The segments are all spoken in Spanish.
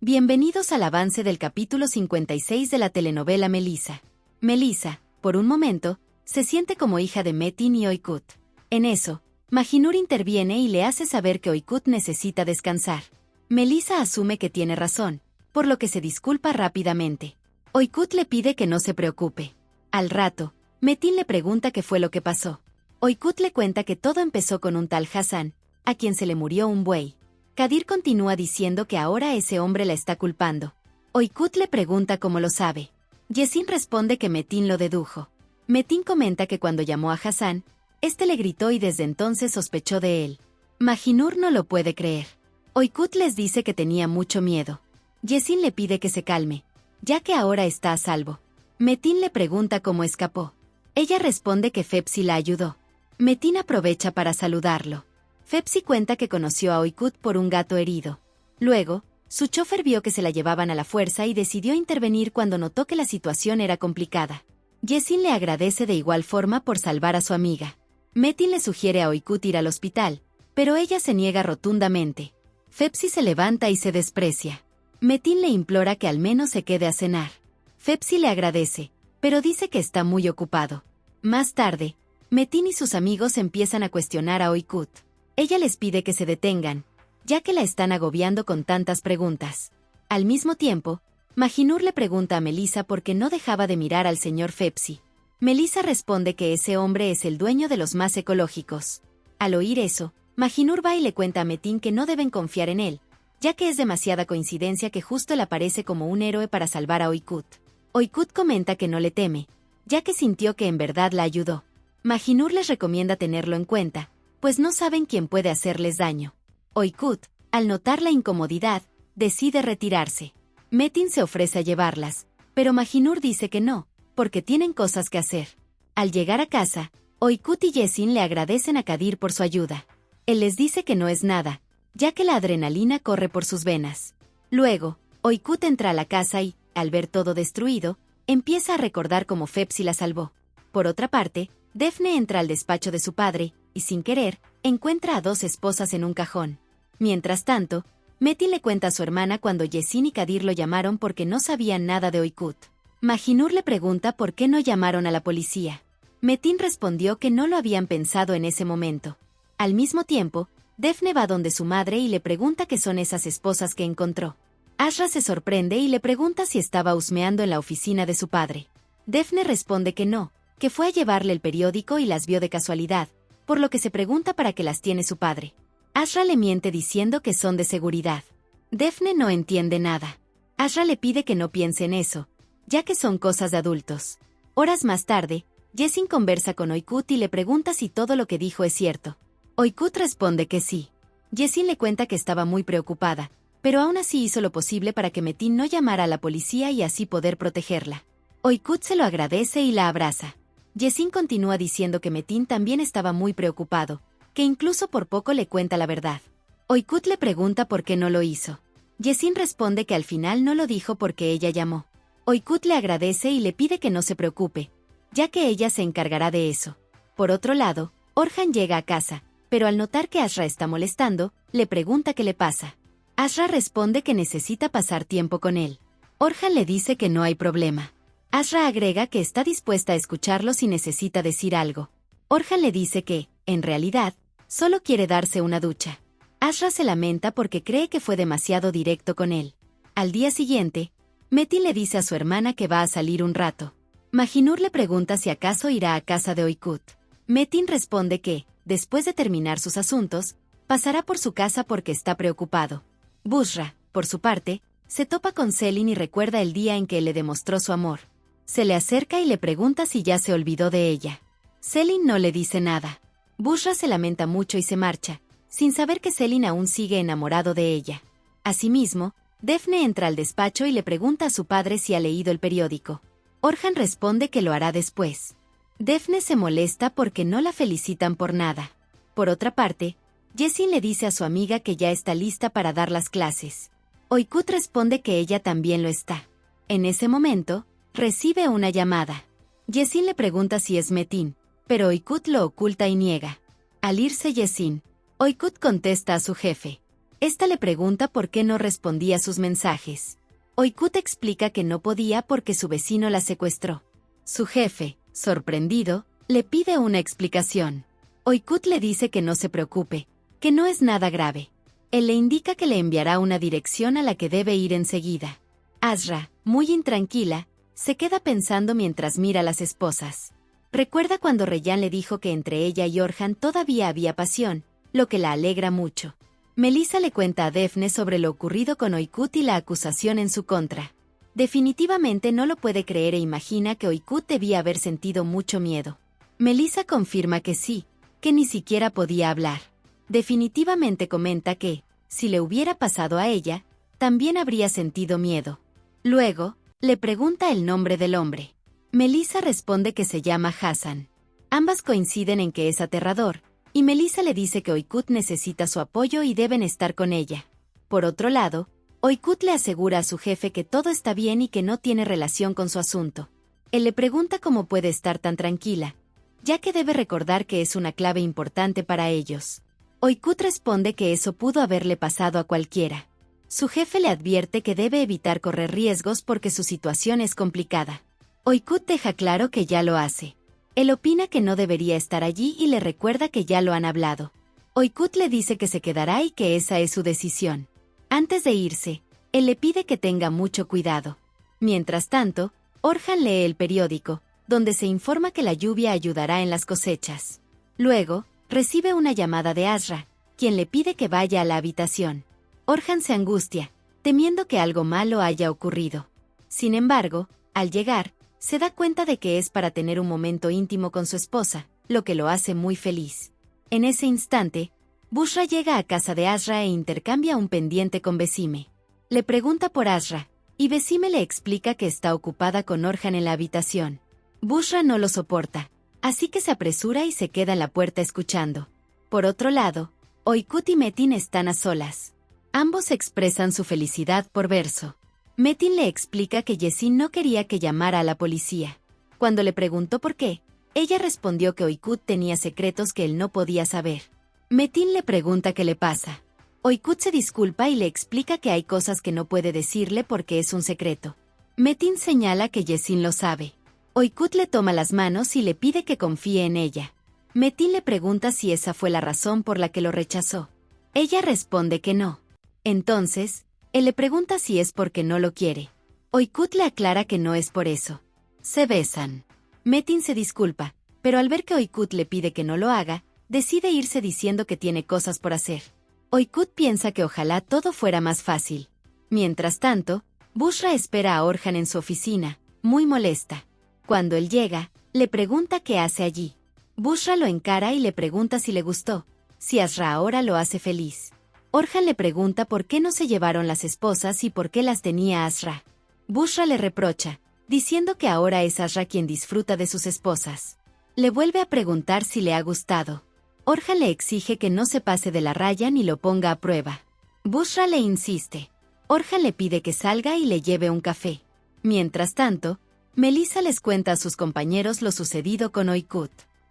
Bienvenidos al avance del capítulo 56 de la telenovela Melissa. Melissa, por un momento, se siente como hija de Metin y Oykut. En eso, Mahinur interviene y le hace saber que Oykut necesita descansar. Melissa asume que tiene razón, por lo que se disculpa rápidamente. Oykut le pide que no se preocupe. Al rato, Metin le pregunta qué fue lo que pasó. Oykut le cuenta que todo empezó con un tal Hassan, a quien se le murió un buey. Kadir continúa diciendo que ahora ese hombre la está culpando. Oykut le pregunta cómo lo sabe. Yesin responde que Metin lo dedujo. Metin comenta que cuando llamó a Hassan, este le gritó y desde entonces sospechó de él. Mahinur no lo puede creer. Oykut les dice que tenía mucho miedo. Yesin le pide que se calme, ya que ahora está a salvo. Metin le pregunta cómo escapó. Ella responde que Fepsi la ayudó. Metin aprovecha para saludarlo. Fepsi cuenta que conoció a Oykut por un gato herido. Luego, su chofer vio que se la llevaban a la fuerza y decidió intervenir cuando notó que la situación era complicada. Yesin le agradece de igual forma por salvar a su amiga. Metin le sugiere a Oykut ir al hospital, pero ella se niega rotundamente. Fepsi se levanta y se desprecia. Metin le implora que al menos se quede a cenar. Fepsi le agradece, pero dice que está muy ocupado. Más tarde, Metin y sus amigos empiezan a cuestionar a Oykut. Ella les pide que se detengan, ya que la están agobiando con tantas preguntas. Al mismo tiempo, Mahinur le pregunta a Melissa por qué no dejaba de mirar al señor Fepsi. Melissa responde que ese hombre es el dueño de los más ecológicos. Al oír eso, Mahinur va y le cuenta a Metin que no deben confiar en él, ya que es demasiada coincidencia que justo él aparece como un héroe para salvar a Oykut. Oykut comenta que no le teme, ya que sintió que en verdad la ayudó. Mahinur les recomienda tenerlo en cuenta, pues no saben quién puede hacerles daño. Oykut, al notar la incomodidad, decide retirarse. Metin se ofrece a llevarlas, pero Mahinur dice que no, porque tienen cosas que hacer. Al llegar a casa, Oykut y Yesin le agradecen a Kadir por su ayuda. Él les dice que no es nada, ya que la adrenalina corre por sus venas. Luego, Oykut entra a la casa y, al ver todo destruido, empieza a recordar cómo Fepsi la salvó. Por otra parte, Defne entra al despacho de su padre, y sin querer, encuentra a dos esposas en un cajón. Mientras tanto, Metin le cuenta a su hermana cuando Yesin y Kadir lo llamaron porque no sabían nada de Oykut. Mahinur le pregunta por qué no llamaron a la policía. Metin respondió que no lo habían pensado en ese momento. Al mismo tiempo, Defne va donde su madre y le pregunta qué son esas esposas que encontró. Ashra se sorprende y le pregunta si estaba husmeando en la oficina de su padre. Defne responde que no, que fue a llevarle el periódico y las vio de casualidad, por lo que se pregunta para qué las tiene su padre. Ashra le miente diciendo que son de seguridad. Defne no entiende nada. Ashra le pide que no piense en eso, ya que son cosas de adultos. Horas más tarde, Yesin conversa con Oykut y le pregunta si todo lo que dijo es cierto. Oykut responde que sí. Yesin le cuenta que estaba muy preocupada, pero aún así hizo lo posible para que Metin no llamara a la policía y así poder protegerla. Oykut se lo agradece y la abraza. Yesin continúa diciendo que Metin también estaba muy preocupado, que incluso por poco le cuenta la verdad. Oykut le pregunta por qué no lo hizo. Yesin responde que al final no lo dijo porque ella llamó. Oykut le agradece y le pide que no se preocupe, ya que ella se encargará de eso. Por otro lado, Orhan llega a casa, pero al notar que Ashra está molestando, le pregunta qué le pasa. Ashra responde que necesita pasar tiempo con él. Orhan le dice que no hay problema. Ashra agrega que está dispuesta a escucharlo si necesita decir algo. Orhan le dice que, en realidad, solo quiere darse una ducha. Ashra se lamenta porque cree que fue demasiado directo con él. Al día siguiente, Metin le dice a su hermana que va a salir un rato. Mahinur le pregunta si acaso irá a casa de Oykut. Metin responde que, después de terminar sus asuntos, pasará por su casa porque está preocupado. Bushra, por su parte, se topa con Selin y recuerda el día en que le demostró su amor. Se le acerca y le pregunta si ya se olvidó de ella. Selin no le dice nada. Bushra se lamenta mucho y se marcha, sin saber que Selin aún sigue enamorado de ella. Asimismo, Defne entra al despacho y le pregunta a su padre si ha leído el periódico. Orhan responde que lo hará después. Defne se molesta porque no la felicitan por nada. Por otra parte, Yesin le dice a su amiga que ya está lista para dar las clases. Oykut responde que ella también lo está. En ese momento, recibe una llamada. Yesin le pregunta si es Metin, pero Oykut lo oculta y niega. Al irse Yesin, Oykut contesta a su jefe. Esta le pregunta por qué no respondía sus mensajes. Oikut explica que no podía porque su vecino la secuestró. Su jefe, sorprendido, le pide una explicación. Oikut le dice que no se preocupe, que no es nada grave. Él le indica que le enviará una dirección a la que debe ir enseguida. Azra, muy intranquila, se queda pensando mientras mira a las esposas. Recuerda cuando Reyhan le dijo que entre ella y Orhan todavía había pasión, lo que la alegra mucho. Melissa le cuenta a Daphne sobre lo ocurrido con Oikut y la acusación en su contra. Definitivamente no lo puede creer e imagina que Oikut debía haber sentido mucho miedo. Melissa confirma que sí, que ni siquiera podía hablar. Definitivamente comenta que, si le hubiera pasado a ella, también habría sentido miedo. Luego, le pregunta el nombre del hombre. Melissa responde que se llama Hassan. Ambas coinciden en que es aterrador, y Melissa le dice que Oikut necesita su apoyo y deben estar con ella. Por otro lado, Oikut le asegura a su jefe que todo está bien y que no tiene relación con su asunto. Él le pregunta cómo puede estar tan tranquila, ya que debe recordar que es una clave importante para ellos. Oikut responde que eso pudo haberle pasado a cualquiera. Su jefe le advierte que debe evitar correr riesgos porque su situación es complicada. Oikut deja claro que ya lo hace. Él opina que no debería estar allí y le recuerda que ya lo han hablado. Oikut le dice que se quedará y que esa es su decisión. Antes de irse, él le pide que tenga mucho cuidado. Mientras tanto, Orhan lee el periódico, donde se informa que la lluvia ayudará en las cosechas. Luego, recibe una llamada de Azra, quien le pide que vaya a la habitación. Orhan se angustia, temiendo que algo malo haya ocurrido. Sin embargo, al llegar, se da cuenta de que es para tener un momento íntimo con su esposa, lo que lo hace muy feliz. En ese instante, Bushra llega a casa de Azra e intercambia un pendiente con Besime. Le pregunta por Azra, y Besime le explica que está ocupada con Orhan en la habitación. Bushra no lo soporta, así que se apresura y se queda en la puerta escuchando. Por otro lado, Oikut y Metin están a solas. Ambos expresan su felicidad por verso. Metin le explica que Yesin no quería que llamara a la policía. Cuando le preguntó por qué, ella respondió que Oikut tenía secretos que él no podía saber. Metin le pregunta qué le pasa. Oikut se disculpa y le explica que hay cosas que no puede decirle porque es un secreto. Metin señala que Yesin lo sabe. Oikut le toma las manos y le pide que confíe en ella. Metin le pregunta si esa fue la razón por la que lo rechazó. Ella responde que no. Entonces, él le pregunta si es porque no lo quiere. Oikut le aclara que no es por eso. Se besan. Metin se disculpa, pero al ver que Oikut le pide que no lo haga, decide irse diciendo que tiene cosas por hacer. Oikut piensa que ojalá todo fuera más fácil. Mientras tanto, Bushra espera a Orhan en su oficina, muy molesta. Cuando él llega, le pregunta qué hace allí. Bushra lo encara y le pregunta si le gustó, si Azra ahora lo hace feliz. Orhan le pregunta por qué no se llevaron las esposas y por qué las tenía Azra. Bushra le reprocha, diciendo que ahora es Azra quien disfruta de sus esposas. Le vuelve a preguntar si le ha gustado. Orhan le exige que no se pase de la raya ni lo ponga a prueba. Bushra le insiste. Orhan le pide que salga y le lleve un café. Mientras tanto, Melissa les cuenta a sus compañeros lo sucedido con Oikut.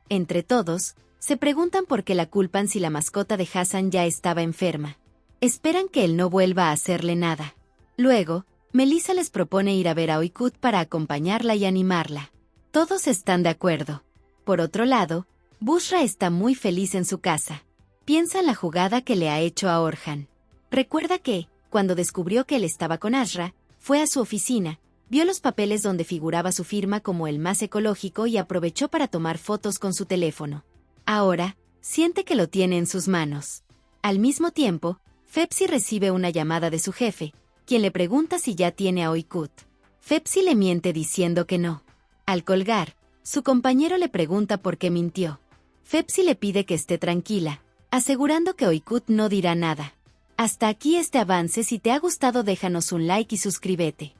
Entre todos, se preguntan por qué la culpan si la mascota de Hassan ya estaba enferma. Esperan que él no vuelva a hacerle nada. Luego, Melissa les propone ir a ver a Oikut para acompañarla y animarla. Todos están de acuerdo. Por otro lado, Bushra está muy feliz en su casa. Piensa en la jugada que le ha hecho a Orhan. Recuerda que, cuando descubrió que él estaba con Azra, fue a su oficina, vio los papeles donde figuraba su firma como el más ecológico y aprovechó para tomar fotos con su teléfono. Ahora, siente que lo tiene en sus manos. Al mismo tiempo, Fepsi recibe una llamada de su jefe, quien le pregunta si ya tiene a Oikut. Fepsi le miente diciendo que no. Al colgar, su compañero le pregunta por qué mintió. Fepsi le pide que esté tranquila, asegurando que Oikut no dirá nada. Hasta aquí este avance. Si te ha gustado déjanos un like y suscríbete.